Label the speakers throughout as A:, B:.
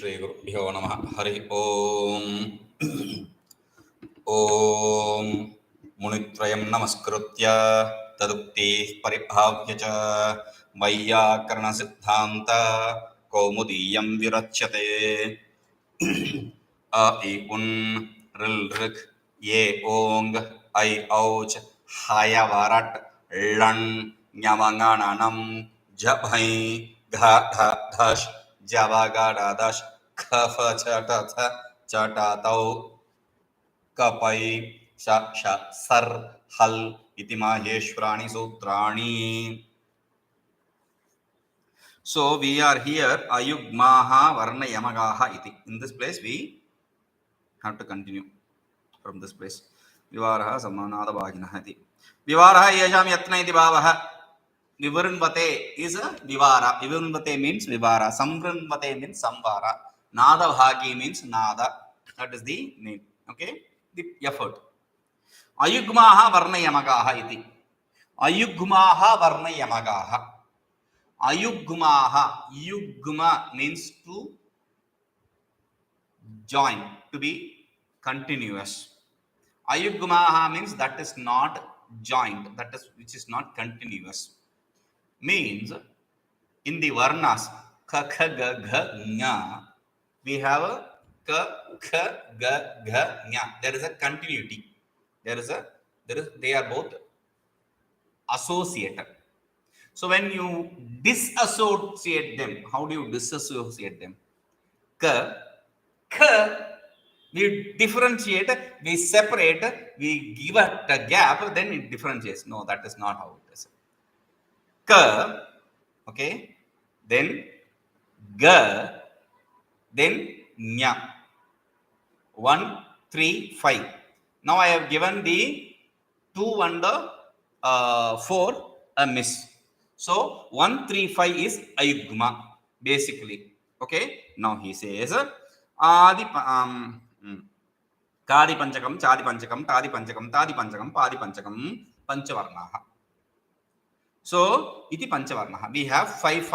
A: श्रीगुरुभ्यो नमः। हरि ओम। ओम मुनित्रयं नमस्कृत्य तदुक्तिः परिभाव्य च वैयाकरणसिद्धान्त कौमुदीयं विरच्यते। अ इ उन् ऋल् ऋक् ये ओङ् ऐ औच् हयवरट् ळण् ञमङणनं झभै घ ढ धश् जवगडदश् खफ चटथ चटतौ कपै श श सर् हल् इति माहेश्वराणि सूत्राणि. So we are here ayugmaha varna yamagaha iti. In this place we have to continue from this place. Vivaraha samanada bhajinaha iti. Vivaraha yajam yatna iti bhavaha. Vivarunvate is a vivara. Vivarunvate means vivara. Samvrunvate means samvara. Nada bhagi means nada. That is the name. Okay? The effort. Ayugmaha varna yamagaha iti. Ayugmaha varna yamagaha. Ayugmaha. Yugma means to join, to be continuous. Ayugmaha means that is not joined, that is which is not continuous. Means in the varnas ka kha ga gha nya, we have a ka kha ga gha nya. There is a continuity. They are both associated. So when you disassociate them, how do you disassociate them? Ka, we differentiate, we separate, we give it a gap, then it differentiates. No, that is not how it is. Ka, okay, then ga, then nya. 1, 3, 5. Now I have given the 2 and the 4 a miss. So 1, 3, 5 is ayugma basically. Okay. Now he says adi kadi panchakam, chadi panchakam, tadi panchakam, tadi panchakam, padi panchakam, panchavarnaha. So iti panchavarnaha. We have 5.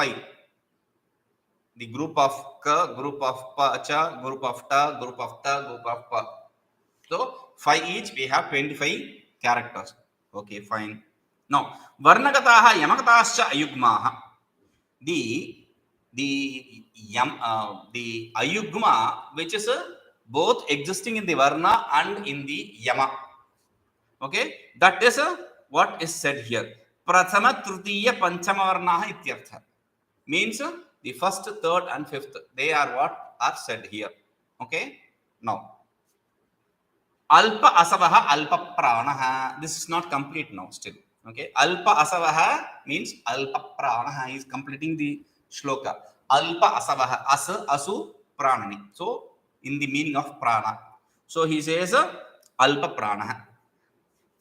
A: The group of ka, group of pa, cha, group of ta, group of ta, group of pa. So 5 each, we have 25 characters. Okay, fine. Now varnagataha yamagatascha ayugmaha. The ayugma which is both existing in the varna and in the yama. Okay, that is what is said here. Prathama tritiya panchama varnaha ityartha. Means the first, third and fifth, they are what are said here. Okay. Now alpa asavaha alpa pranaha. This is not complete now still. Okay. Alpa asavaha means alpa pranaha is completing the shloka. Alpa asavaha, asu pranani. So in the meaning of prana. So he says alpa pranaha.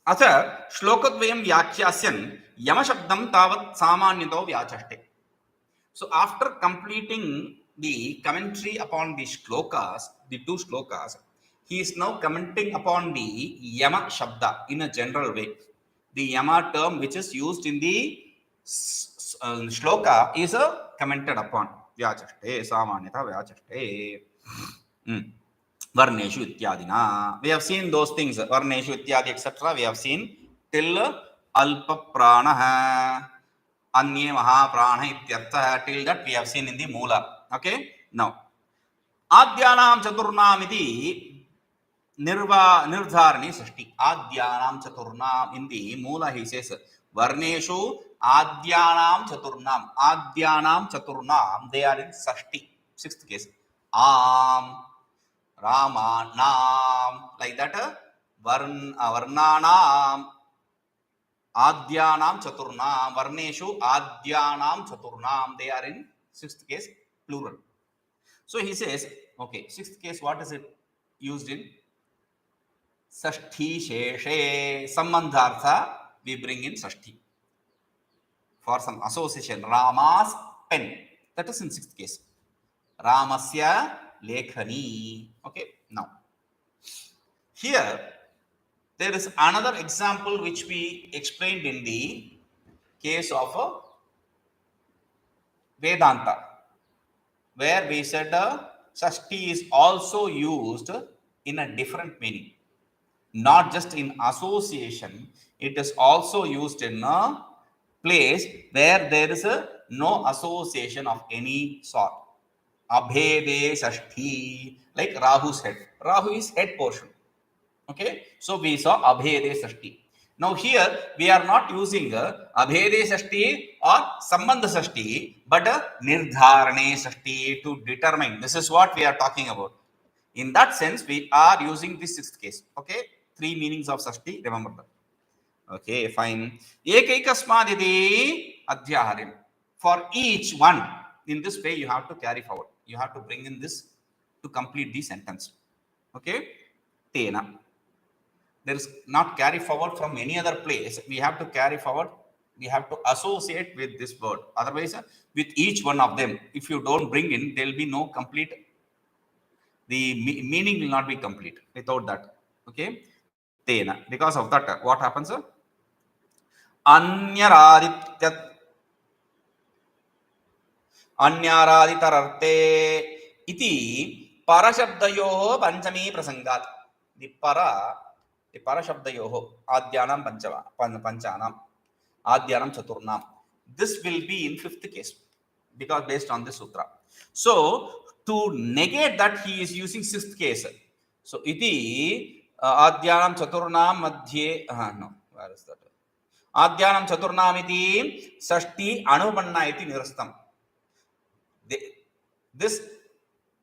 A: Atha shlokadvayam vyakyasyan yama shabdam tavat samanyato vyachaste. So after completing the commentary upon the shlokas, the 2 shlokas, he is now commenting upon the yama shabda in a general way. The yama term which is used in the shloka is commented upon. Vyachaste, samanyata vyachaste. Varneshu ityadina. We have seen those things. Varneshu ityadi etc. We have seen till alpa pranaha. Anye mahaprana ityartha. Till that we have seen in the moola. Okay. Now adyanam chaturnam iti nirdharani sashti. Adyanam chaturnam in the moola he says varneshu adyanam chaturnam they are in sashti, 6th case. Rama nam, like that varnanam adyanam chaturnam, varneshu adyanam chaturnam, they are in 6th case plural. So he says, okay, 6th case, what is it used in? Sashti sheshe, sambandhartha we bring in sashti for some association. Rama's pen, that is in 6th case. Ramasya lekhani. Okay. Now here there is another example which we explained in the case of Vedanta, where we said Shashti is also used in a different meaning. Not just in association, it is also used in a place where there is no association of any sort. Abhede Shashti, like Rahu's head. Rahu is head portion. Okay, so we saw Abhede Shashti. Now here we are not using Abhede Shashti or Sambandha Shashti, but Nirdharane Shashti to determine. This is what we are talking about. In that sense, we are using this sixth case. Okay, three meanings of Shashti. Remember that. Okay, fine. Ekaikasmadidi Adhyaharim. For each one, in this way, you have to carry forward. You have to bring in this to complete the sentence. Okay, Tena. There is not carry forward from any other place. We have to carry forward. We have to associate with this word. Otherwise, with each one of them, if you don't bring in, there will be no complete. The meaning will not be complete without that. Okay, Tena. Because of that, what happens? Anyaraditarte iti parashabdayoho panchami prasangat. The parashabdayoho adhyanam panchanam adhyanam chaturnam. This will be in fifth case because based on this sutra. So to negate that, he is using sixth case. So iti adhyanam chaturnam madhye no, where is that? Adhyanam chaturnam iti sashti anupanna iti nirastam. This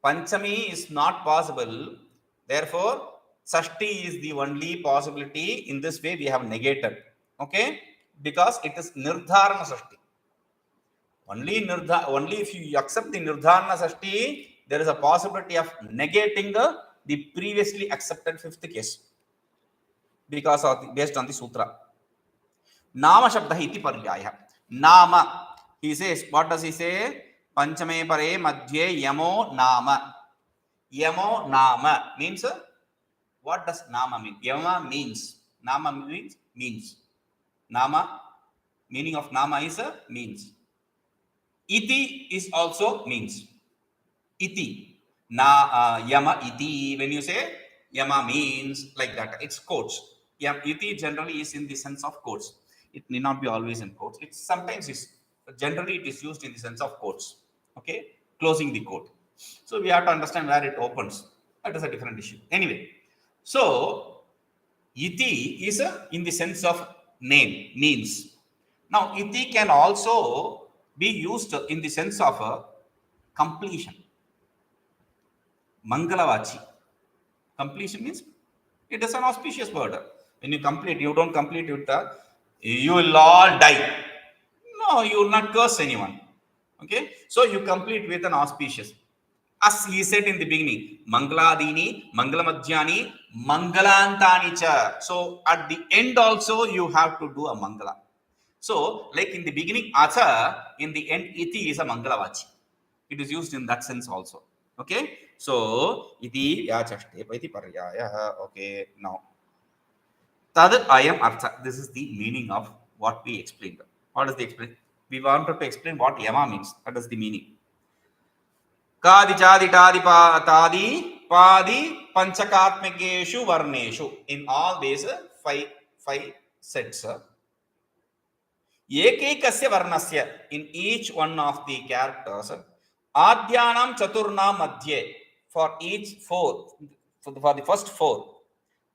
A: Panchami is not possible. Therefore, Sashti is the only possibility. In this way, we have negated. Okay? Because it is Nirdharana Sashti. Only if you accept the Nirdharana Sashti, there is a possibility of negating the previously accepted fifth case. Because of based on the sutra. Nama Shabda iti paryaya. Nama. He says, what does he say? Panchame pare madhye yamo nama. Yamo nama means what does nama mean? Yama means. Nama means. Nama, meaning of nama is means. Iti is also means. Iti. Yama iti. When you say yama means like that, it's quotes. Iti generally is in the sense of quotes. It need not be always in quotes. It sometimes is. Generally, it is used in the sense of quotes. Okay, closing the quote. So we have to understand where it opens. That is a different issue. Anyway, so iti is in the sense of name, means. Now, iti can also be used in the sense of completion. Mangalavachi. Completion means it is an auspicious word. When you complete, you don't complete with you will all die. No, you will not curse anyone. Okay, so you complete with an auspicious. As he said in the beginning, Mangaladini, Mangalamadhyani, Mangalantani cha. So at the end also you have to do a Mangala. So like in the beginning, Acha, in the end, Iti is a Mangalavachi. It is used in that sense also. Okay, so Iti Yachaste Iti Paryaya. Okay, now Tad Ayam Artha. This is the meaning of what we explained. What is the explain? We wanted to explain what Yama means. That is the meaning. Kadi chadi tadi tadi padi panchakatmikeshu varneshu. In all these five sets. Ekekasya varnasya. In each one of the characters. Adhyanam chaturna madhye. For each four. For the first four.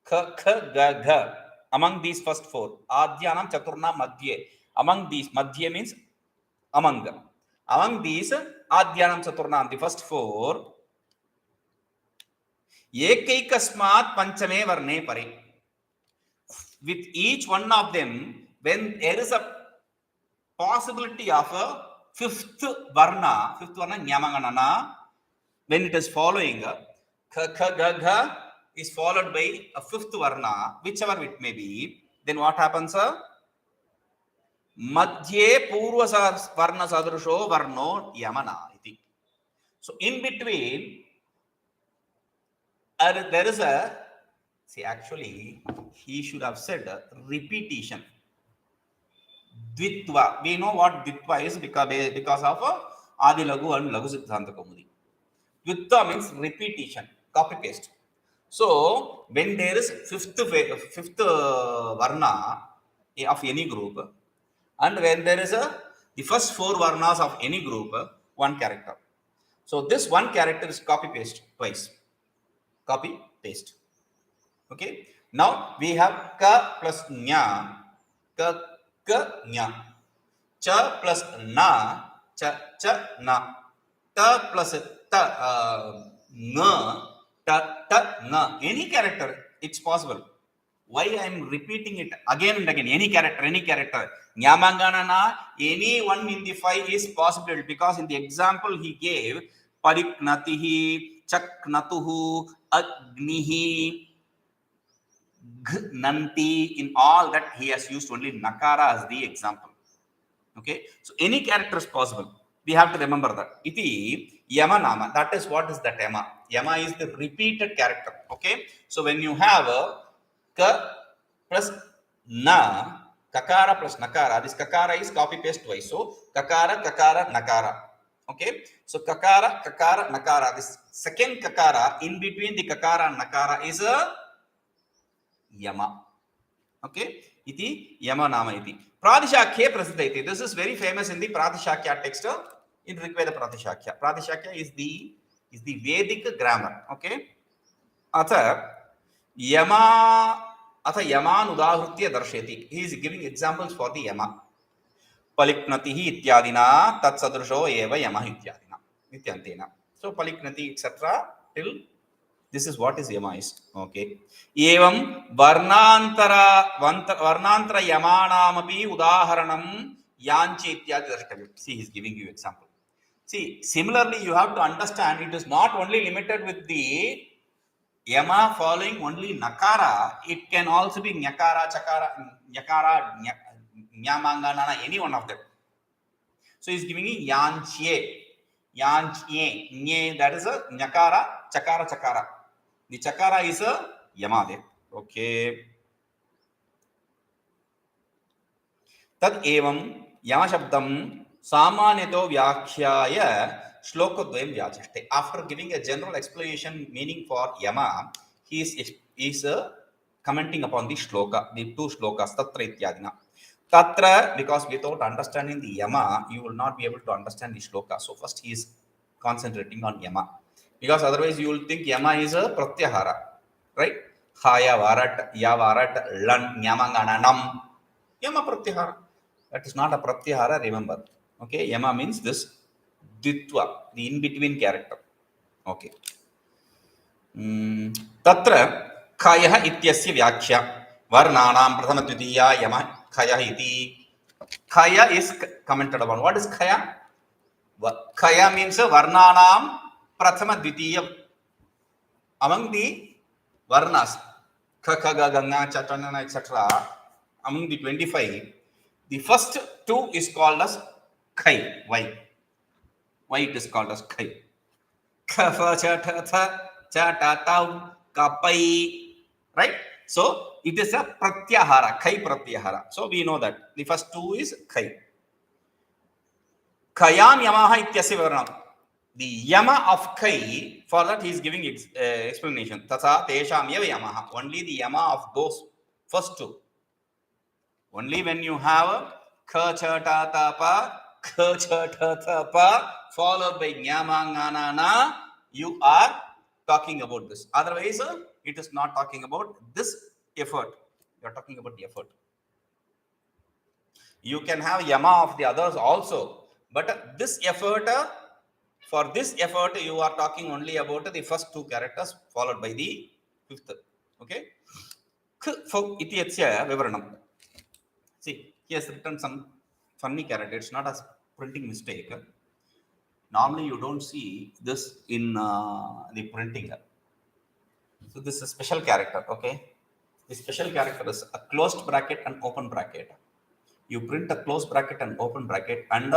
A: Kha kha ga gha. Among these first four. Adhyanam chaturna madhye. Among these, madhye means among these, Adhyanam Chaturnam, the first four, Ekaikasmat Panchame Varne Pare. With each one of them, when there is a possibility of a fifth Varna Nyamanganana, when it is following, Kha Kha Ga Gha is followed by a fifth Varna, whichever it may be, then what happens? Madhye Purva Varna Sadrusho Varno Yamana. So in between, there is actually, he should have said repetition. Dvitva. We know what Dvitva is because of Adi Lagu and Lagu Siddhanta Kaumudi. Dvitva means repetition, copy paste. So when there is fifth varna of any group, and when there is the first four varnas of any group, one character. So this one character is copy paste twice. Copy paste. Okay. Now we have ka plus nya, ka nya, cha plus na, cha na, ta plus ta nga, ta nga. Any character, it's possible. Why I am repeating it again and again? Any character. Nyamanganana, any one in the five is possible, because in the example he gave, pariknatihi, chaknatuhu, agnihi, gnanti, in all that he has used only nakara as the example. Okay, so any character is possible. We have to remember that. Iti yama nama. That is what is that yama. Yama is the repeated character. Okay, so when you have a ka plus na, kakara plus nakara, this kakara is copy paste twice. So kakara, nakara. Okay, so kakara, nakara. This second kakara in between the kakara and nakara is a yama. Okay, iti yama nama iti. Pradishakya prasiddha iti. This is very famous in the Pradishakya text in Rigveda Pradishakya. Pradishakya is the Vedic grammar. Okay, atha yaman udahritya darsheti. He is giving examples for the yama. Paliknatihi ityadina tatsadrusho eva yama ityadina nityantena. So paliknati etc. till this is what is yama is. Okay, evam varnantara yamanamapi udaharanam yanchi ityadi darshtavyam. See, he is giving you example. See, similarly you have to understand, it is not only limited with the yama following only nakara, it can also be nyakara, chakara, nyakara, nyamanganana, any one of them. So he is giving you yanchye, nye, that is a nyakara, chakara. The chakara is a yama there. Okay. Tad evam yama shabdam samanyato vyakhyaya shlokadvayam vyachishte. After giving a general explanation meaning for yama, he is commenting upon the shloka, the two shlokas, tatra ityadina. Tatra, because without understanding the yama, you will not be able to understand the shloka. So first he is concentrating on yama, because otherwise you will think yama is a pratyahara, right? Haya varat, ya varat, lan, nyamangananam. Yama pratyahara. That is not a pratyahara, remember. Okay, yama means this ditva, the in-between character. Okay. Tatra khaya ityasya vyakhya. Varnanam prathama dvitiya yama khaya iti. Khaya is commented upon. What is khaya? Khaya means varnanam prathama dvitiya. Among the varnas, kha, ga, ganga, chatana, etc., among the 25, the first two is called as khai. Why? Why it is called as khai? Kha, cha, ta, kapai. Right? So it is a pratyahara, khai pratyahara. So we know that the first two is khai. Khayam yamaha ityasya vivaranam. The yama of khai, for that he is giving explanation. Tatha tesham eva yamaha. Only the yama of those first two. Only when you have kha cha ta ta pa, followed by nyamanganana, you are talking about this. Otherwise, it is not talking about this effort. You are talking about the effort. You can have yama of the others also, but this effort, for this effort, you are talking only about the first two characters, followed by the fifth. Okay. See, he has written some funny character. It's not a printing mistake. Normally, you don't see this in the printing. So this is a special character. Okay. The special character is a closed bracket and open bracket. You print a closed bracket and open bracket and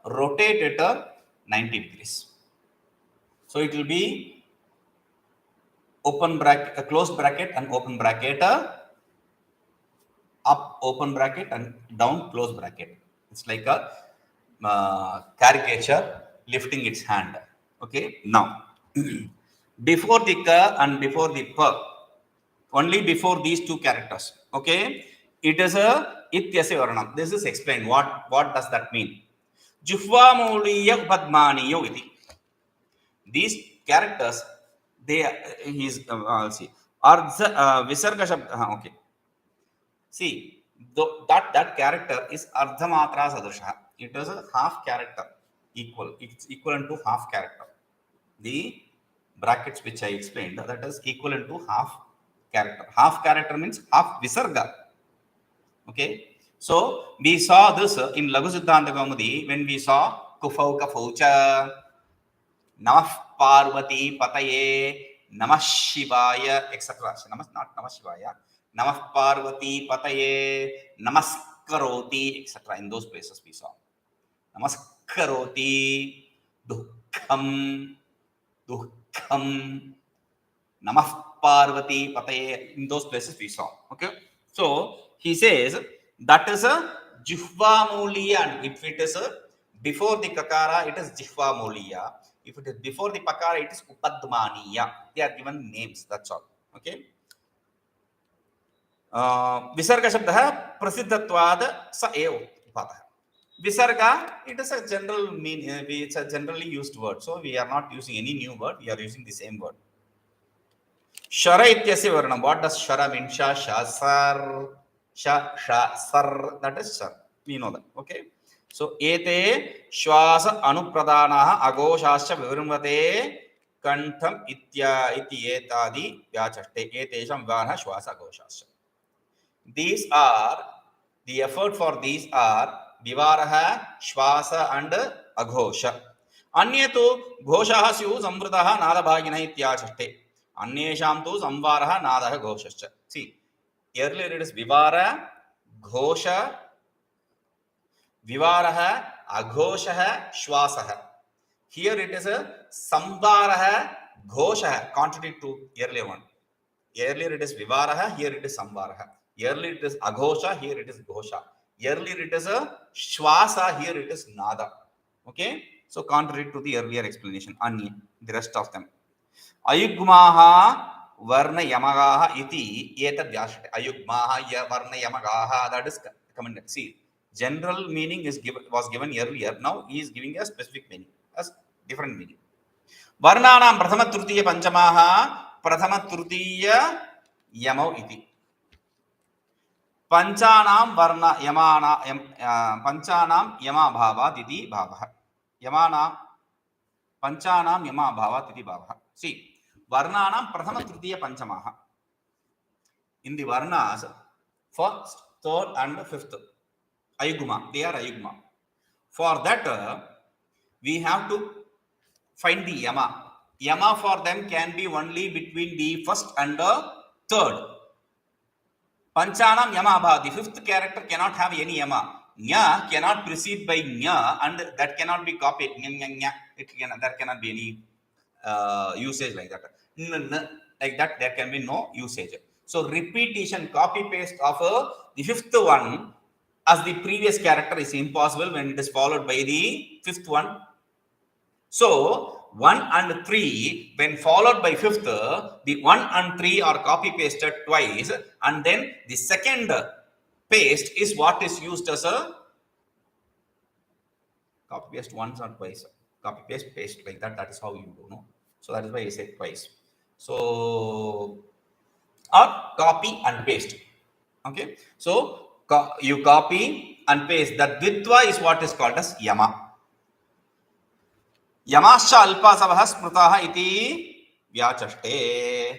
A: rotate it 90 degrees. So it will be open bracket, a closed bracket and open bracket, up open bracket and down closed bracket. It's like a caricature lifting its hand. Okay. Now Before the ka and before the pa, only before these two characters, okay, it is a ityasya varnam. This is explained. What does that mean? Jihvamuliya upadmaniyo iti. These characters, they is see ardha visarga shabda, okay. See, that character is ardhamatra sadrisha. It is a half character, equal. It's equivalent to half character. The brackets which I explained, that is equivalent to half character. Half character means half visarga. Okay. So we saw this in Laghu Siddhanta Kaumudi when we saw kufau kafaucha, namah parvati pataye, namah shivaya, etc. Not namah shivaya, namah parvati pataye, namaskaroti, etc. In those places we saw namaskaroti, dukham, dukham, namah parvati pataye. In those places we saw. Okay. So he says that is a jihvamuliya. If it is a before the kakara, it is jihvamuliya. If it is before the pakara, it is upadmaniya. They are given names. That's all. Okay. Visarga shabda prasiddhatvad sa ev upadah. Visarga, it is a general mean. It's a generally used word. So we are not using any new word. We are using the same word. Shara ityasya varnam. What does shara mean? Sha, sha, sar, sha, sha, sar. That is sar. We know that. Okay. So ete shwasa anupradanaha agoshasya vivrmate kantham itya iti etadi vyachaste etesham vana shwasa agoshasya. These are the effort for these are vivaraha, shwasa and aghosha. Anye tu ghoshaha syu samvritaha nadabhagina ityachaste. Anyesham tu samvaraha nadaha ghoshascha. See, earlier it is vivara, ghosha, vivaraha, aghoshaha, shwasaha. Here it is a samvaraha, ghoshaha, contrary to earlier one. Earlier it is vivaraha, here it is samvaraha. Earlier it is aghosha, here it is ghosha. Earlier it is a shwasa, here it is nada. Okay. So contrary to the earlier explanation. Anya, the rest of them. Ayugmaha varna yamagaha iti etad vyashate. Ayugmaha varna yamagaha, that is commented. See, general meaning was given earlier. Now he is giving a specific meaning, as different meaning. Varnanam prathama trutiya panchamaha prathama trutiya yamau iti. Panchanam varna yamana panchanam yama bhava didi bhava. Yamana panchanam yama bhava didi bhava. See, varnanam prathama tritiya panchamaha. In the varnas, first, third and fifth, ayugma, they are ayugma. For that, we have to find the yama. Yama for them can be only between the first and the third. Panchanam yama bhava. The fifth character cannot have any yama. Nya cannot precede by nya, and that cannot be copied. Nya. There cannot be any usage like that. Like that, there can be no usage. So repetition, copy paste of the fifth one as the previous character is impossible when it is followed by the fifth one. So 1 and 3, when followed by fifth, the 1 and 3 are copy pasted twice, and then the second paste is what is used as a copy paste once or twice. Copy paste like that. That is how you do, no? So that is why I said twice. So or copy and paste. Okay. So you copy and paste. That dvitva is what is called as yama. Yamascha alpasavah smrutaha iti vyachaste.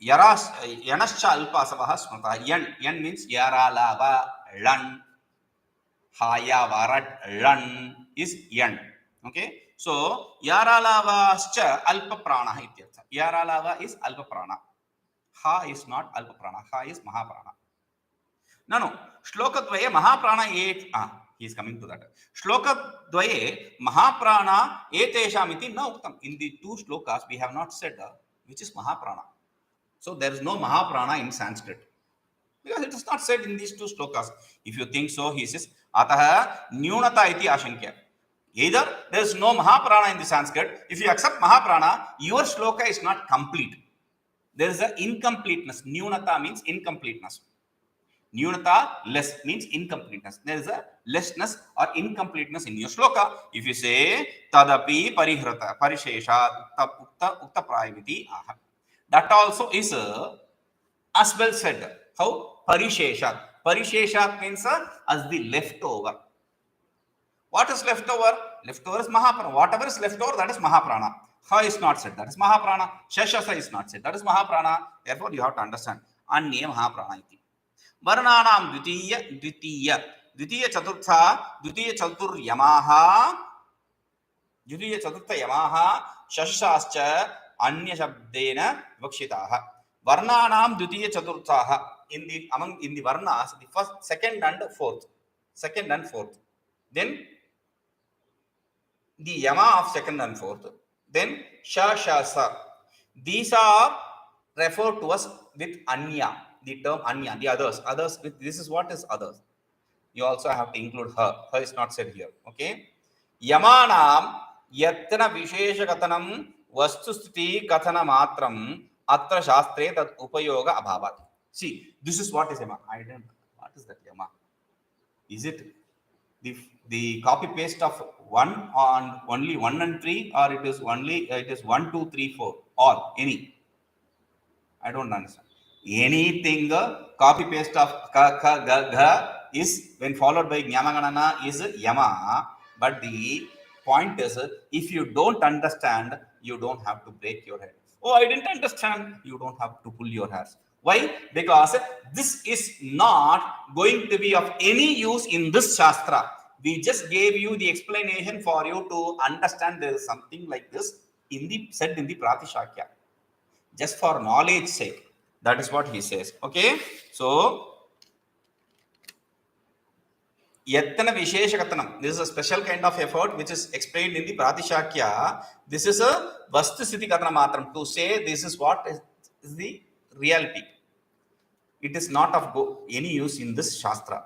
A: Yanascha alpasavah smrutaha. Yan means yaralava lan. Haya varat lan is yan. Okay. So yaralavascha alpa prana ityartha. Yaralava is alpa prana. Ha is not alpa prana. Ha is mahaprana. No. Shlokadvaye mahaprana et. He is coming to that. Shlokadvaye mahaprana etesham iti na uktam. In the two shlokas we have not said which is mahaprana. So there is no mahaprana in Sanskrit. Because it is not said in these two shlokas. If you think so, he says, Ataha nyunata iti ashankya. Either there is no Mahaprana in the Sanskrit. If you accept Mahaprana, your shloka is not complete. There is an incompleteness. Nyunata means incompleteness. Nyunata, less, means incompleteness. There is a lessness or incompleteness in your shloka. If you say tadapi parihrata parishesha ukta prayaviti aha, that also is as well said. How? Parishesha. Parishesha means as the leftover. What is leftover? Leftover is Mahaprana. Whatever is leftover, that is Mahaprana. Ha is not said, that is Mahaprana. Shashasa is not said, that is Mahaprana. Therefore, you have to understand. Anya Mahaprana iti. Varnanam dvitiya chaturtha, dvitiya chatur yamaha, dvitiya chaturtha yamaha, shashasascha anya shabdena vakshitaha. Varnanam dvitiya chaturtha. In the varnas, the first, second and fourth. Second and fourth. Then the yama of second and fourth, then sha, sa. These are referred to us with anya, the term anya, the others. Others, with this is what is others. You also have to include her. Her is not said here. Okay. Yamanam yattana vishesha kathanam vastu sthiti kathana matram atra shastre tat upayoga abhavat. See, this is what is yama. I don't know. What is that yama? Is it the copy paste of one on only 1 and 3, or it is 1, 2, 3, 4, or any? I don't understand. Anything copy paste of ka, ga, ga is when followed by nyamaganana is yama. But the point is, if you don't understand, you don't have to break your head. Oh, I didn't understand. You don't have to pull your hairs. Why? Because this is not going to be of any use in this Shastra. We just gave you the explanation for you to understand there is something like this said in the Pratishakya. Just for knowledge sake. That is what he says. Okay. So, Yattana Vishesha Kathanam. This is a special kind of effort which is explained in the Pratishakya. This is a Vastu Sthiti Kathana Matram. To say this is what is the reality. It is not of any use in this Shastra.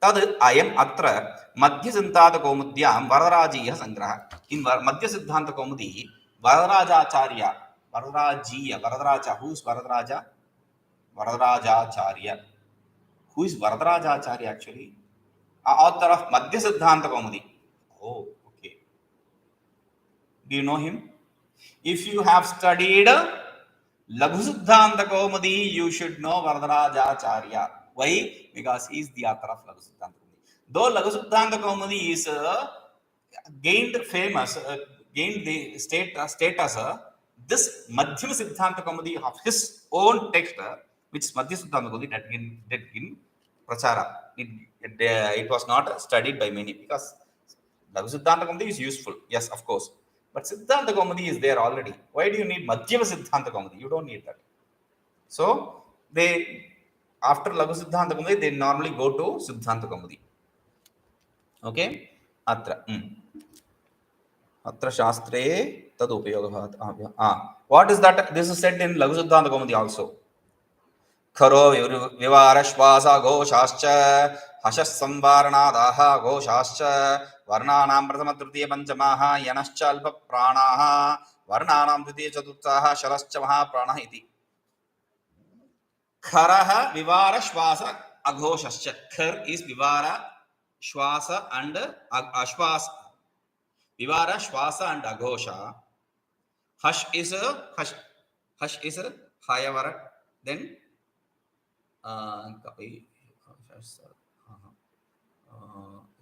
A: Tad ayam atra Madhya Siddhanta Kaumudyam Vararajiya Sangraha. In Madhya Siddhanta Kaumudi, Varadaraja, who is Varadaraja? Varadaraja. Who is Varadaraja actually? Author of Madhya Siddhanta Kaumudi. Oh, okay. Do you know him? If you have studied Laghu Siddhanta Kaumudi, you should know Varadaraja. Why? Because he is the author of Laghu Siddhanta Kaumudi. Though Laghu Siddhanta Kaumudi is gained the status, this Madhyama Siddhanta Kaumudi of his own text, which is Madhya Siddhanta Kaumudi, that did in Prachara. It was not studied by many, because Laghu Siddhanta Kaumudi is useful. Yes, of course. But Siddhanta Kaumudi is there already. Why do you need Madhyama Siddhanta Kaumudi? You don't need that. So, after Laghu Siddhanta Kaumudi, they normally go to Siddhanta Kaumudi. Okay? Atra. Atra Shastre Tad Upayoga. What is that? This is said in Laghu Siddhanta Kaumudi also. Kharo Vivarashvasa Ghoshascha Hashas Samvarnadaha Ghoshascha Varnanam Prathama Tritiya Panchamaha Yanascha Alpa Pranaha Varnanam Tritiya Chaturthaha Shalascha Mahapranaha iti. Kharaha Vivara Shvasa Aghoshascha. Khar is Vivara Shvasa and Ashvasa. Vivara Shvasa and Aghosha. Hush is Hayavara. Then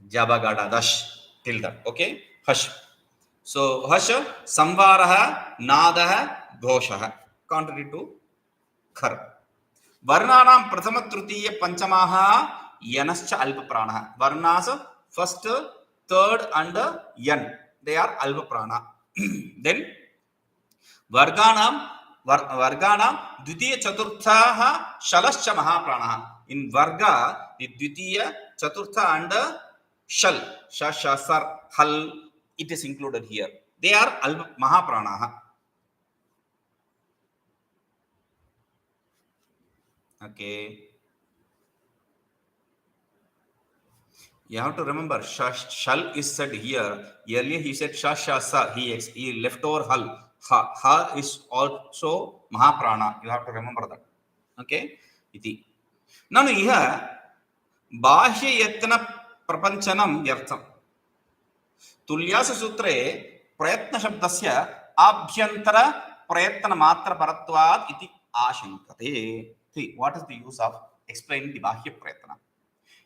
A: Jabagada Dash till that. Okay. Hush. So Hush Samvaraha Nadaha Ghoshaha. Contrary to Khar. Varnanam Prathama Tritiya Panchamaha Yanascha Alpa Prana. Varnas first, third, and Yan. They are Alpa Prana. Then Varganam Dvitiya Chaturtha Shalascha Mahaprana. In Varga, the Dvitiya, Chaturtha, and Shal, Shashasar, Hal, it is included here. They are Mahaprana. Okay. You have to remember, shall is said here. Earlier he said sa. He left over hal. Ha is also mahaprana. You have to remember that. Okay. Iti. Nanu iha bahya yatna prapanchanam yartham. तुल्यास सूत्रे प्रयत्न शब्दस्य आभ्यंतर प्रयत्न मात्र परत्वात् इति आशंकते. See, what is the use of explaining the bahya prayatna?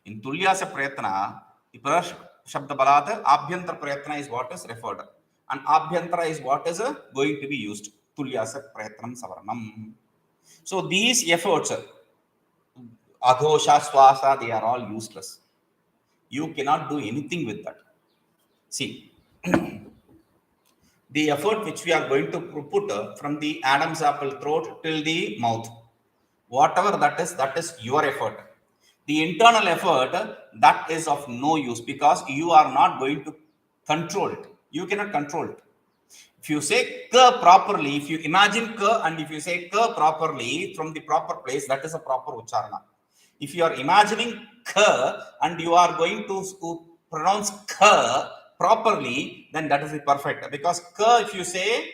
A: In tulyasa prayatna, the first shabda balat abhyantar prayatna is what is referred, and abhyantara is what is going to be used. Tulyasa prayatnam savarnam. So these efforts, aghosha, swasa, they are all useless. You cannot do anything with that. See, the effort which we are going to put from the Adam's apple throat till the mouth, whatever that is your effort. The internal effort, that is of no use, because you are not going to control it. You cannot control it. If you say ka properly, if you imagine ka and if you say ka properly from the proper place, that is a proper ucharana. If you are imagining ka and you are going to pronounce ka properly, then that is the perfect. Because ka, if you say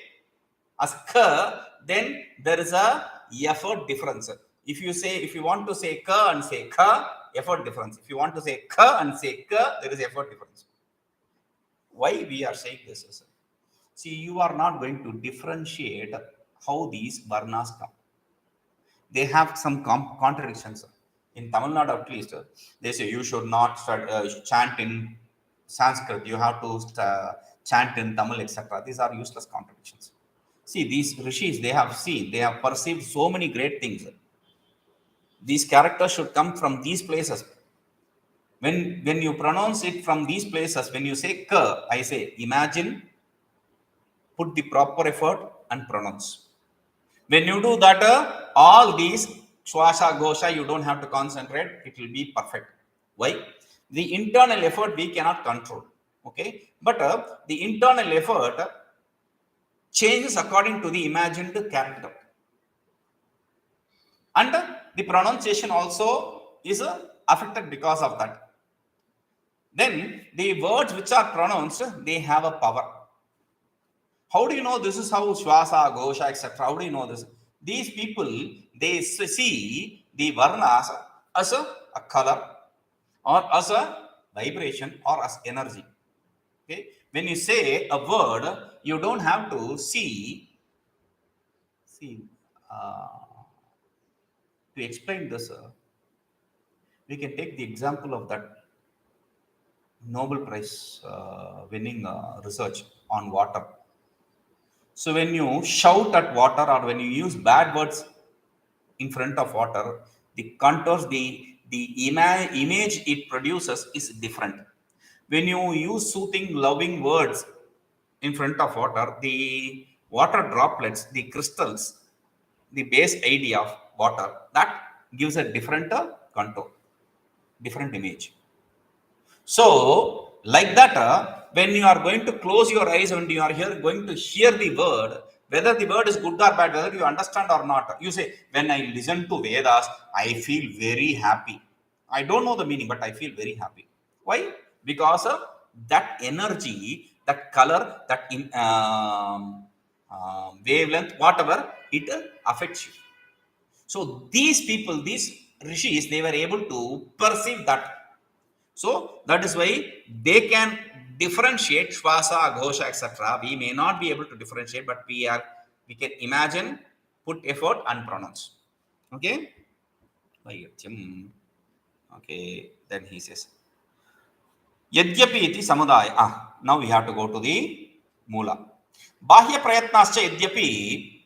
A: as ka, then there is a effort difference. If you want to say ka and say ka, effort difference. If you want to say ka and say ka, there is effort difference. Why we are saying this is, see, you are not going to differentiate how these varnas come. They have some contradictions. In Tamil Nadu, at least, they say you should not chant in Sanskrit. You have to chant in Tamil, etc. These are useless contradictions. See, these rishis, they have perceived so many great things. These characters should come from these places. When you pronounce it from these places, when you say ka, I say imagine, put the proper effort and pronounce. When you do that, all these swasha, gosha, you don't have to concentrate. It will be perfect. Why? The internal effort we cannot control. Okay, but the internal effort changes according to the imagined character, and the pronunciation also is affected because of that. Then the words which are pronounced, they have a power. How do you know this is how Swasa, Gosha, etc.? How do you know this? These people, they see the Varnas as a color, or as a vibration, or as energy. Okay? When you say a word, you don't have to see. To explain this, we can take the example of that Nobel Prize winning research on water. So when you shout at water, or when you use bad words in front of water, the contours, the image it produces is different. When you use soothing, loving words in front of water, the water droplets, the crystals, the base idea of water, that gives a different contour, different image. So, like that, when you are going to close your eyes and you are going to hear the word, whether the word is good or bad, whether you understand or not, you say, when I listen to Vedas, I feel very happy. I don't know the meaning, but I feel very happy. Why? Because of that energy, that color, that wavelength, whatever, it affects you. So these people, these rishis, they were able to perceive that. So that is why they can differentiate Shwasa, Ghosha, etc. We may not be able to differentiate, but we can imagine, put effort and pronounce. Okay? Okay, then he says, Yadyapi iti samudaya. Now we have to go to the Mula. Bahya prayatnascha yadyapi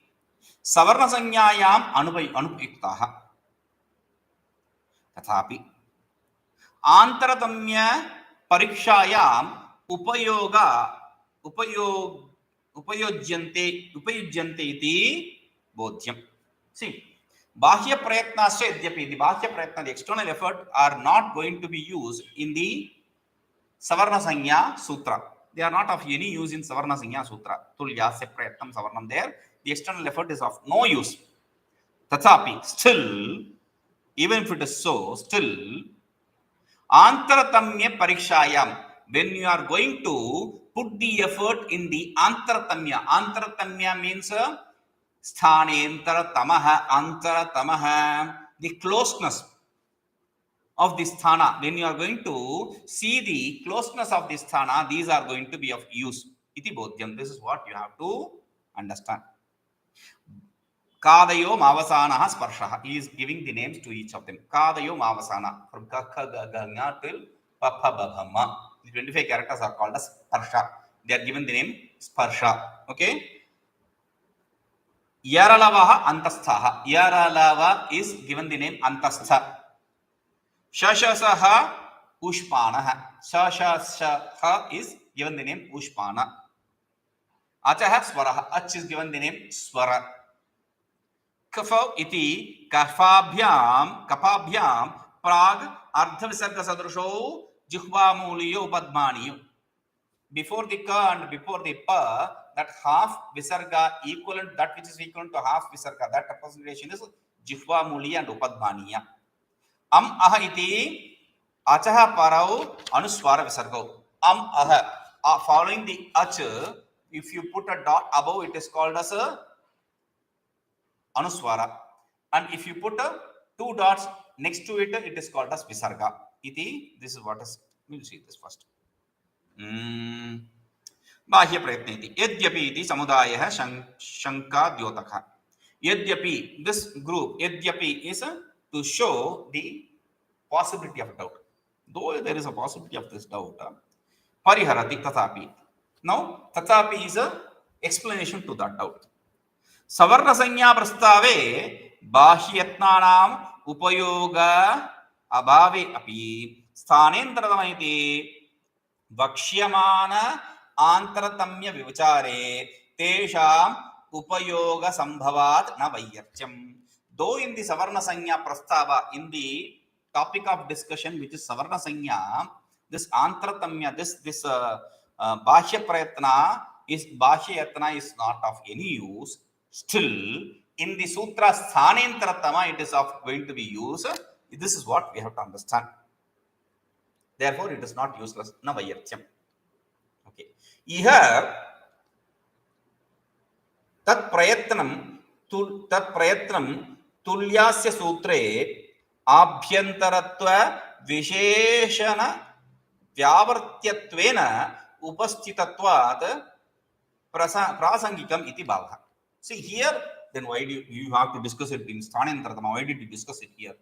A: savarna sanyayam anupayuktaha. Tathapi आंतरतम्य परीक्षायाम उपयोज्यन्ते इति बोध्यम. See, bahya prayatnasya yadyapi, the bahya prayatna, the external effort, are not going to be used in the savarna sanya sutra. They are not of any use in savarna sanya sutra. Tulyasya prayatnam savarnam, there the external effort is of no use. Tathapi, still, even if it is so, still Antaratamya parikshayam. When you are going to put the effort in the antaratamya. Antaratamya means sthanentratamaha. Antratamaha. The closeness of the sthana. When you are going to see the closeness of the sthana, these are going to be of use. Iti bodhyam. This is what you have to understand. Kadayo Mavasana Sparsha. He is giving the names to each of them. Kadayo Mavasana. From Kakha Gaganga till Papa Babhama. The 25 characters are called as Sparsha. They are given the name Sparsha. Okay. Yaralavaha Antasthaha. Yaralava is given the name Antastha. Shashasaha Ushpanaha. Shashasaha is given the name Ushpana. Achaha Swaraha. Ach is given the name Swara. Kafau iti kafabhyam prag ardha visarga sadrusho jihvamuliyo padmaniyo. Before the ka and before the pa, that half visarga equivalent, that which is equivalent to half visarga, that representation is jihvamuliya and upadmaniya. Aha iti achaha parau anuswara visargo. Aha, following the ach, if you put a dot above, it is called as a Anuswara, and if you put two dots next to it, it is called as Visarga. Iti, this is what is, we'll see this first. Bahya prayatna iti. Yadyapi iti samudaya shanka dyotaka. Yadyapi, this group, Yadyapi is to show the possibility of doubt. Though there is a possibility of this doubt, Pariharati Tatapi. Now, Tatapi is a explanation to that doubt. Savarna Sanya Prastave Bahyatnanam Upayoga Abhave Api Sthanentratamiti Vakshyamana Antaratamya Vivachare Tesham Upayoga Sambhavat Navayyarcham. Though in the Savarna Sanya Prastava, in the topic of discussion, which is Savarna Sanya, this Antaratamya, this Bhashya Prayatna is not of any use. Still, in the sutra Sthanentratama, it is going to be used. This is what we have to understand. Therefore, it is not useless. Navayartyam. Okay. Here, tat prayatnam tulyasya sutre abhyantaratva visheshana vyavartyatvena upasthitatvat prasangikam iti bhavah. See here, then why do you have to discuss it in Sthanentratama? Why did you discuss it here?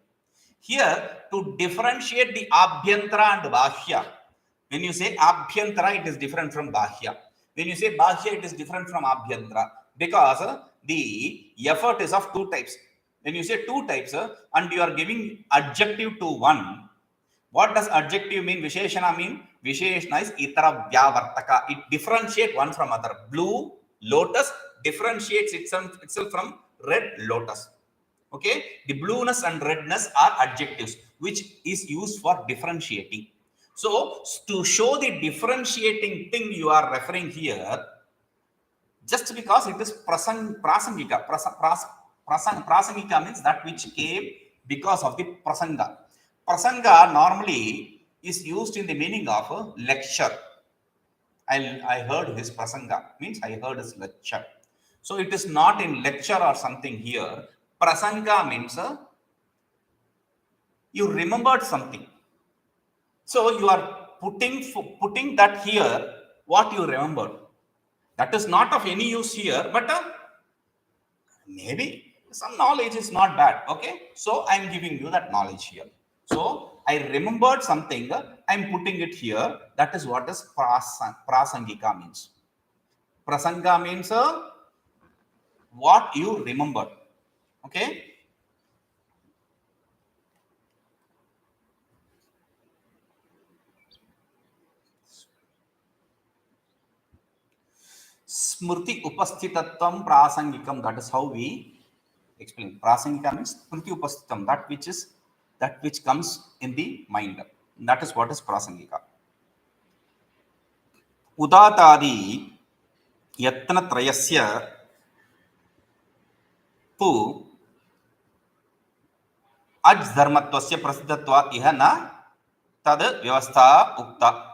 A: Here, to differentiate the Abhyantara and Bahya. When you say Abhyantara, it is different from Bahya. When you say Bahya, it is different from Abhyantara. Because the effort is of two types. When you say two types, and you are giving adjective to one, what does adjective mean? Visheshana mean? Visheshana is itara vyavartaka. It differentiates one from other. Blue lotus differentiates itself from red lotus. Okay, the blueness and redness are adjectives which is used for differentiating. So to show the differentiating thing you are referring here, just because it is prasangika. Prasangika means that which came because of the prasanga. Prasanga normally is used in the meaning of lecture. I heard his prasanga, means I heard his lecture. So it is not in lecture or something here. Prasanga means you remembered something. So you are putting that here, what you remembered. That is not of any use here, but maybe some knowledge is not bad. Okay, so I am giving you that knowledge here. So I remembered something, I am putting it here. That is what is prasangika means. Prasanga means what you remembered. Okay. Smriti upasthitatvam prasangikam. That is how we explain. Prasangika means smriti upasthitam, that which comes in the mind. That is what is prasangika. Udatadi yatna trayasya tu aj dharmatvasya prasiddhatvat iha na tad vyavastha ukta.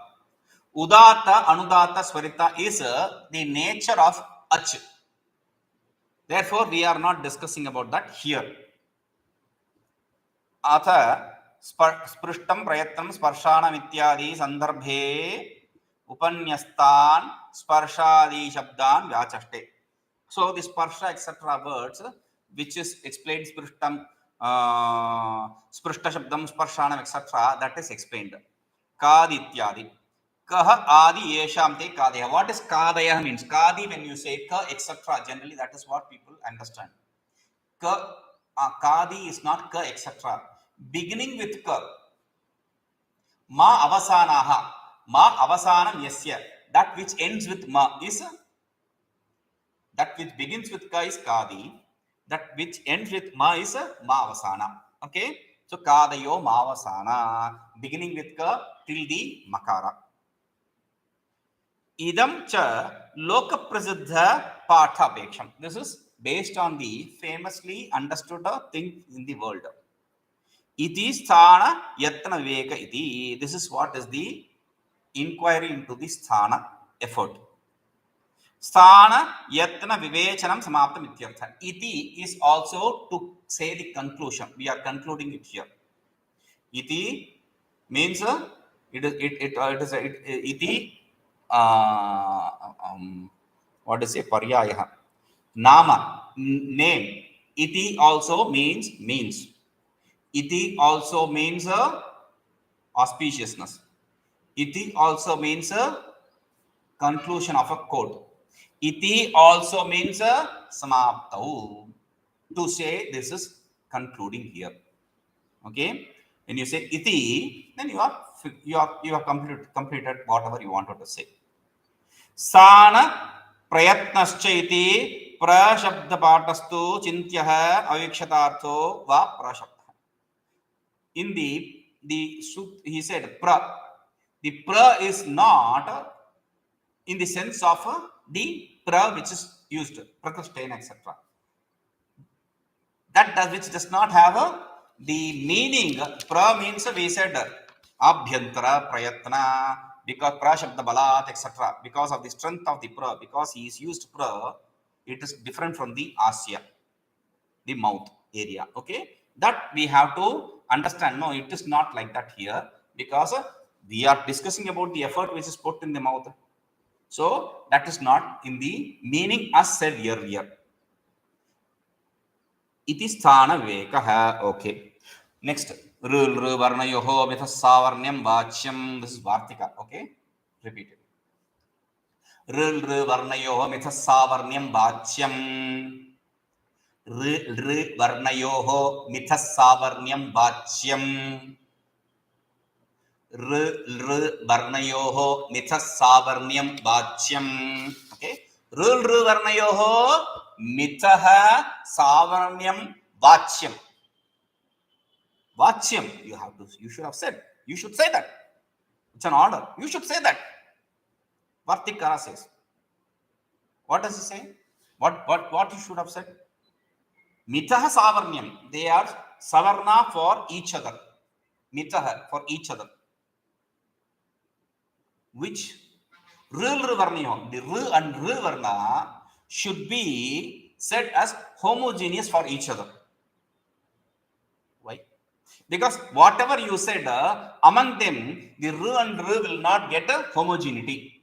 A: Udata, anudata, swarita is the nature of ach. Therefore, we are not discussing about that here. Atha sprishtam prayatnam sparshana ityadi sandarbhe upanyastan sparshadi shabdan vyachaste. So this sparsha etc. words which is explained sprishtam, sprishta shabdam, sparshanam etc. that is explained. Kad ityadi. Kah adi yesham te kadaya. What is kadaya means? Kadi when you say ka etc. generally that is what people understand. Ka, kadi is not ka etc. Beginning with ka. Ma avasanaha. Ma avasanam yasya. That which ends with ma is, that which begins with ka is kadi. That which ends with ma is ma avasana. Okay. So kadayo ma avasana. Beginning with ka till the makara. Idam cha lokaprasiddha pathabeksham. This is based on the famously understood thing in the world. Iti sthana yatna viveka iti. This is what is the inquiry into the sthana effort. Sthana yatna vivechanam samaptam ityartha. Iti is also to say the conclusion. We are concluding it here. Iti means iti. What is a paryaya? Nama, name. Iti also means. Iti also means auspiciousness. Iti also means conclusion of a quote. Iti also means samaptau. To say this is concluding here. Okay. When you say iti, then you have completed whatever you wanted to say. Sana prayatnascha iti prashabda patastu chintyah avikshatartho va prashabda. In the he said pra. The pra is not in the sense of the pra which is used, prakrashtena, etc. That which does not have the meaning. Pra means we said abhyantara, prayatna, because pra shabda balat, etc. Because of the strength of the pra, because he is used pra, it is different from the asya, the mouth area. Okay, that we have to understand. No, it is not like that here, because we are discussing about the effort which is put in the mouth. So that is not in the meaning as said earlier. Iti sthana vivekah. Okay. Next. Rul varnayoho mithasavarnyam vachyam. This is Vartika. Okay. Repeat it. Rul varnayoho mithasavarnyam vachyam. Varnayoho mithasavarnyam vachyam. Varnayoho mithasavarnyam vachyam. Okay. Varnayoho mitah savarnyam vachyam. Vachyam. You should have said. You should say that. It's an order. You should say that. Vartikara says. What does he say? What you should have said? Mitah savarnyam. They are savarna for each other. Mitah for each other. Which varnayo, the r and r varna should be said as homogeneous for each other. Why? Because whatever you said among them, the r and r will not get a homogeneity.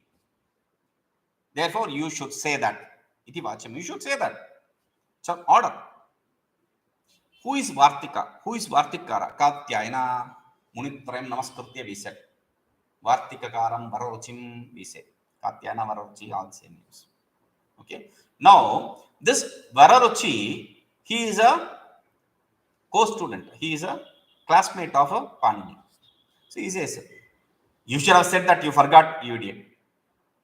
A: Therefore, you should say that. Iti vachyam. You should say that. It's an order. Who is Vartika? Who is Vartikara? Katyayana Munitrayam Namaskritya we said. Vartikakaram Vararuchim we say. Katyayana Vararuchi all same names. Okay. Now this Vararuchi, he is a co-student. He is a classmate of Panini. So he says, you should have said that, you forgot, you idiot.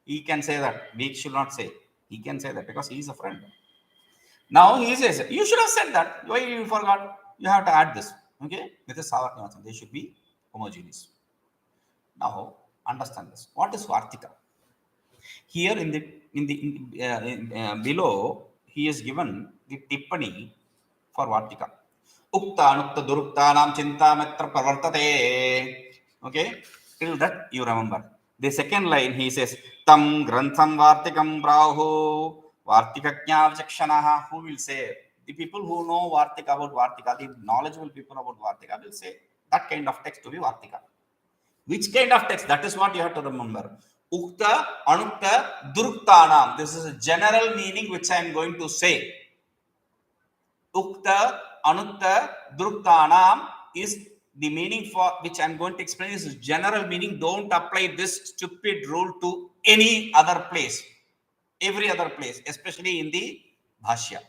A: He can say that. We should not say. He can say that because he is a friend. Now he says, you should have said that. Why you forgot? You have to add this. Okay. With the Savarnyam, they should be homogeneous. Now understand this. What is Vartika? Here below, he is given the tippani for Vartika. Ukta anukta durukta nam chinta matra pravartate. Okay, till that you remember. The second line he says, Tam Grantham Vartikam Brahu Vartikajna Vichakshanaha. Who will say? The people who know Vartika about Vartika, the knowledgeable people about Vartika will say that kind of text to be Vartika. Which kind of text? That is what you have to remember. Ukta, Anukta, Duruktanam. This is a general meaning which I am going to say. Ukta, Anukta, Duruktanam is the meaning for which I am going to explain is general meaning. Don't apply this stupid rule to any other place, every other place, especially in the Bhashya.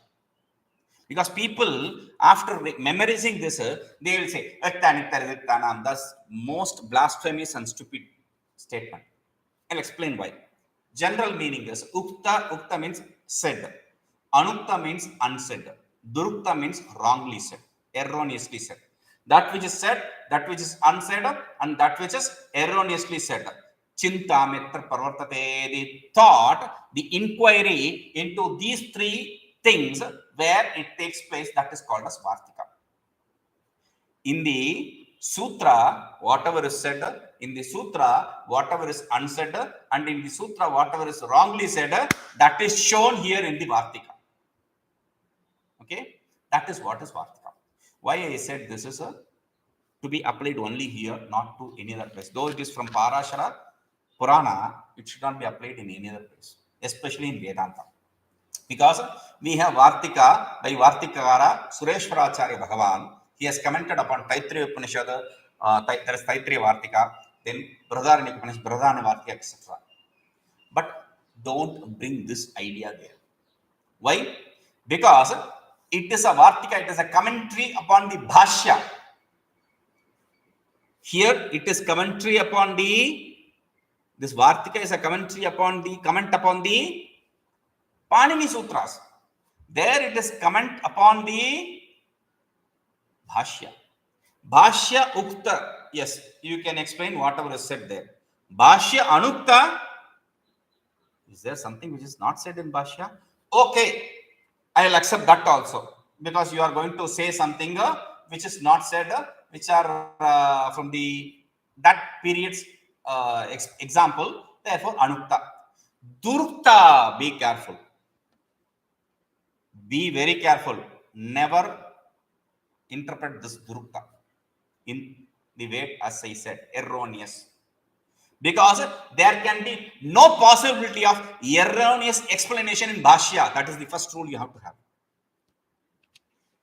A: Because people, after memorizing this, they will say, that's most blasphemous and stupid statement. I'll explain why. General meaning is Ukta means said. Anukta means unsaid. Durukta means wrongly said, erroneously said. That which is said, that which is unsaid, and that which is erroneously said. Chinta mitra parvartate, the thought, the inquiry into these three things where it takes place, that is called as Vartika. In the Sutra, whatever is said, in the Sutra, whatever is unsaid, and in the Sutra, whatever is wrongly said, that is shown here in the Vartika. Okay, that is what is Vartika. Why I said this is to be applied only here, not to any other place. Though it is from Parashara Purana, it should not be applied in any other place, especially in Vedanta. Because we have Vartika by Vartikara Sureshwaracharya Bhagavan. He has commented upon Taittiriya Upanishad, there is Taittiriya Vartika, then Brihadaranyaka Upanishad, Brihadana Vartika, etc. But don't bring this idea there. Why? Because it is a Vartika, it is a commentary upon the Bhashya. Here it is commentary upon this Vartika is a commentary upon the comment upon the Panini Sutras. There it is comment upon the Bhashya. Bhashya Ukta. Yes, you can explain whatever is said there. Bhashya Anukta. Is there something which is not said in Bhashya? Okay, I will accept that also. Because you are going to say something which is not said, which are from that period's example. Therefore, Anukta. Durukta, be careful. Be very careful. Never interpret this Durukta in the way as I said, erroneous. Because there can be no possibility of erroneous explanation in Bhashya. That is the first rule you have to have.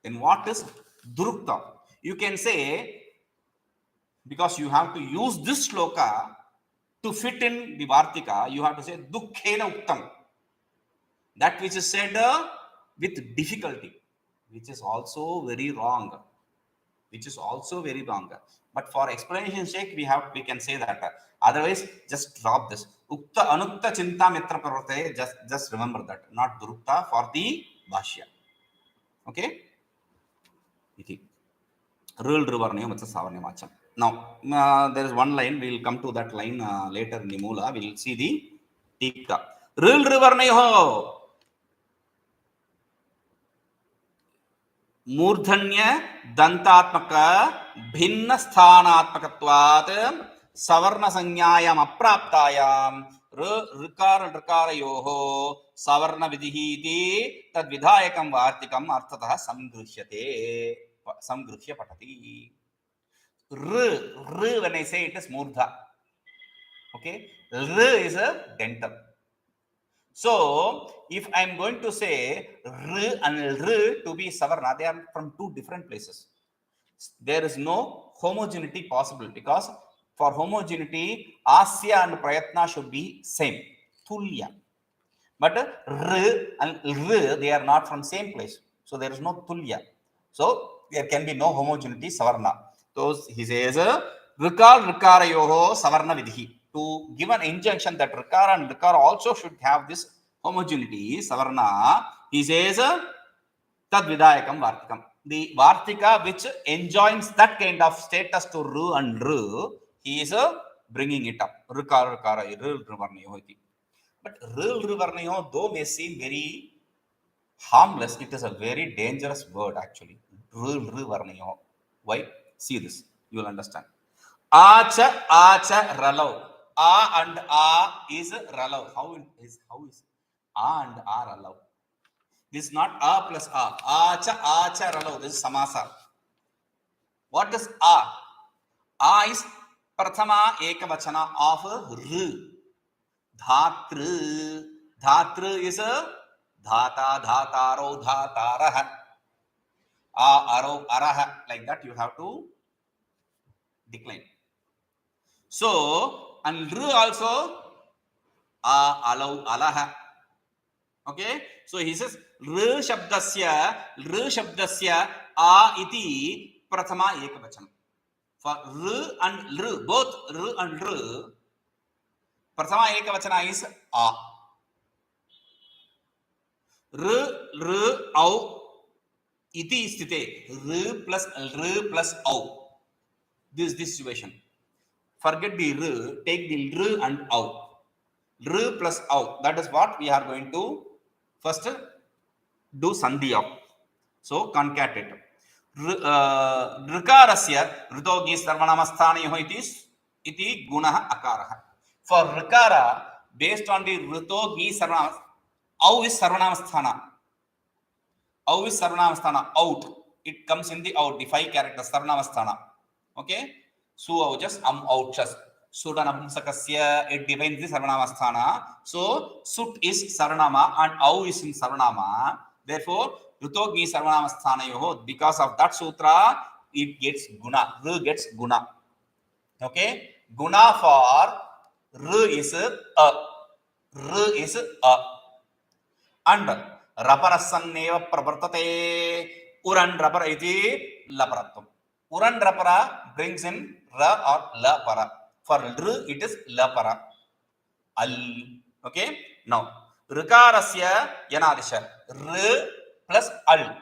A: Then what is Durukta? You can say, because you have to use this shloka to fit in the Vartika, you have to say Dukkhena Uktam. That which is said with difficulty, which is also very wrong. But for explanation's sake, we can say that. Otherwise, just drop this. Ukta Anukta Chinta Mitra Parvate. Just remember that. Not Durukta for the Bhashya. Okay? Real Rivarnayam Savarnamacham. Now, there is one line. We will come to that line later in the Mula. We will see the Tika. Real Rivarnayo. मूर्धन्य दंतात्मक भिन्न स्थानात्मकत्वात् सवर्ण संज्ञायाम अप्राप्तायाम ऋकार ऋकारयोः सवर्ण विधिः इति तद्विधायकं वार्तिकम् अर्थतः संगृह्य पठति. When I say it is murdha, okay, is a dental. So, if I am going to say R and R to be Savarna, they are from two different places. There is no homogeneity possible because for homogeneity, Asya and Prayatna should be same, Tulya. But R and R, they are not from same place. So, there is no Tulya. So, there can be no homogeneity Savarna. So, he says, Rikar Rikarayoho Savarna Vidhi. To give an injunction that Rikara and Rikara also should have this homogeneity, Savarna, he says, Tad Vidayakam Vartikam. The Vartika which enjoins that kind of status to Ru and Ru, he is bringing it up. Rikara Rikara, Ril Rivarnayo. But Ril Rivarnayo, though may seem very harmless, it is a very dangerous word actually. Ril Rivarnayo. Why? See this, you will understand. Acha ralau. A and a is ralau. How is a and a ralau? This is not a plus a. Acha ralau. This is samasa. What is a? A is prathama ekavachana of r. Dhatru. Dhatru is a dhata, dhataro, dhatarah. A, aro, arah. Like that you have to decline. So, and r also a, alau, alaha. Okay. So he says r shabdasya a iti prathama ekavachanam. For r and r, both r and r, prathama ekavachana is a. R au iti sthite. R plus au. This situation. Forget the r, take the r and au. R plus au. That is what we are going to first do sandhi of. So concatenate. Rikarasya ritogi sarvanamasthanayoh iti gunah akarah. For rikara, based on the ritogi sarvanamas, au is sarvanamasthana. Au is sarvanamasthana. Out. It comes in the out. The 5 characters sarvanamasthana. Okay. Su aujas auchas. Sudanapumsakasya, it defines the sarvanamasthana. So sut is sarvanama and au is in sarvanama. Therefore, rutogni sarvanamasthanayoh. Because of that sutra, it gets guna. R gets guna. Okay. Guna for r is a. R is a. And raparasanneva pravartate. Uran rapara iti laparatvam. Uran rapara brings in ra or la para. For r, it is la para. Al. Okay. Now, rikarasya yanadisha. R plus al.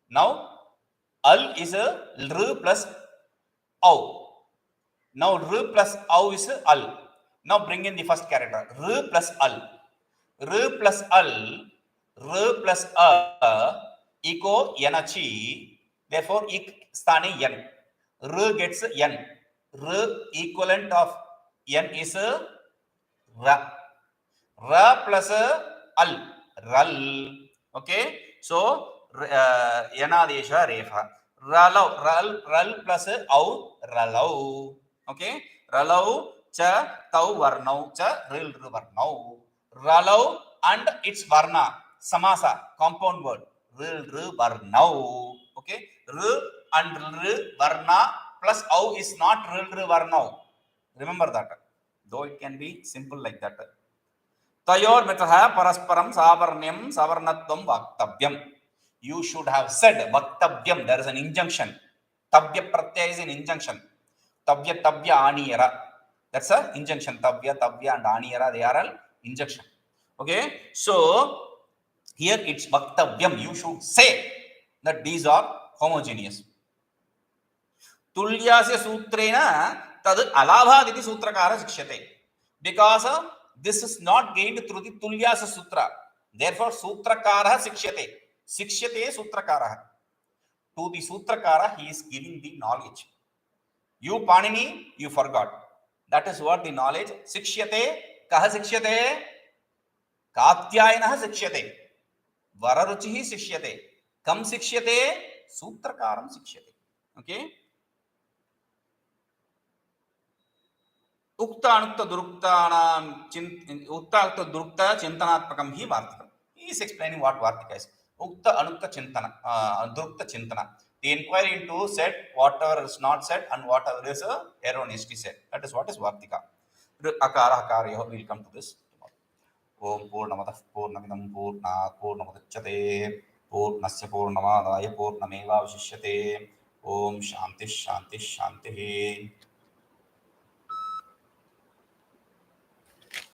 A: Now, al is a r plus au. Now, r plus au is al. Now, bring in the first character. R plus al. R plus al. R plus a. Eco yanachi. Therefore, ik sthane yan. R gets yan. R equivalent of n is ra. Ra plus al. Ral. Okay. So, yanadesha refa. Ral plus au. Ralau. Okay. Ralau cha tau varnau cha ril varnau. Ralau and its varna. Samasa. Compound word. Ril varnau. Okay. R and r varna plus au is not ril varnau. Remember that. Though it can be simple like that. Tayor mitaha parasparam savarnyam savarnatvam vaktavyam. You should have said vaktavyam. There is an injunction. Tavya pratyaya is an injunction. Tavya aniyara. That's an injunction. Tavya and aniyara, they are an injunction. Okay. So here it's vaktavyam. You should say that these are homogeneous. Tulyasya sutrena tad alabhaditi sutrakara shikshyate. Because this is not gained through the Tulyasa sutra. Therefore, sutrakara shikshyate. Shikshyate sutrakara. To the sutrakara, he is giving the knowledge. You Panini, you forgot. That is what the knowledge. Shikshyate. Kaha shikshyate? Katyayanaha shikshyate. Vararuchihi shikshyate. Kam shikshyate? Sutrakaram shikshyate. Okay. Ukta anukta durukta chintanatmakam hi vartikam. He is explaining what vartika is. Ukta anukta chintana, durukta chintana. The inquiry into said, whatever is not said and whatever is erroneously said. That is what is vartika. Akara, akara, we will come to this tomorrow. Om Purnamadah Purnamidam Purnat Purnamudachyate Purnasya Purnamadaya Purnameva Vashishyate. Om Shanti Shanti Shanti.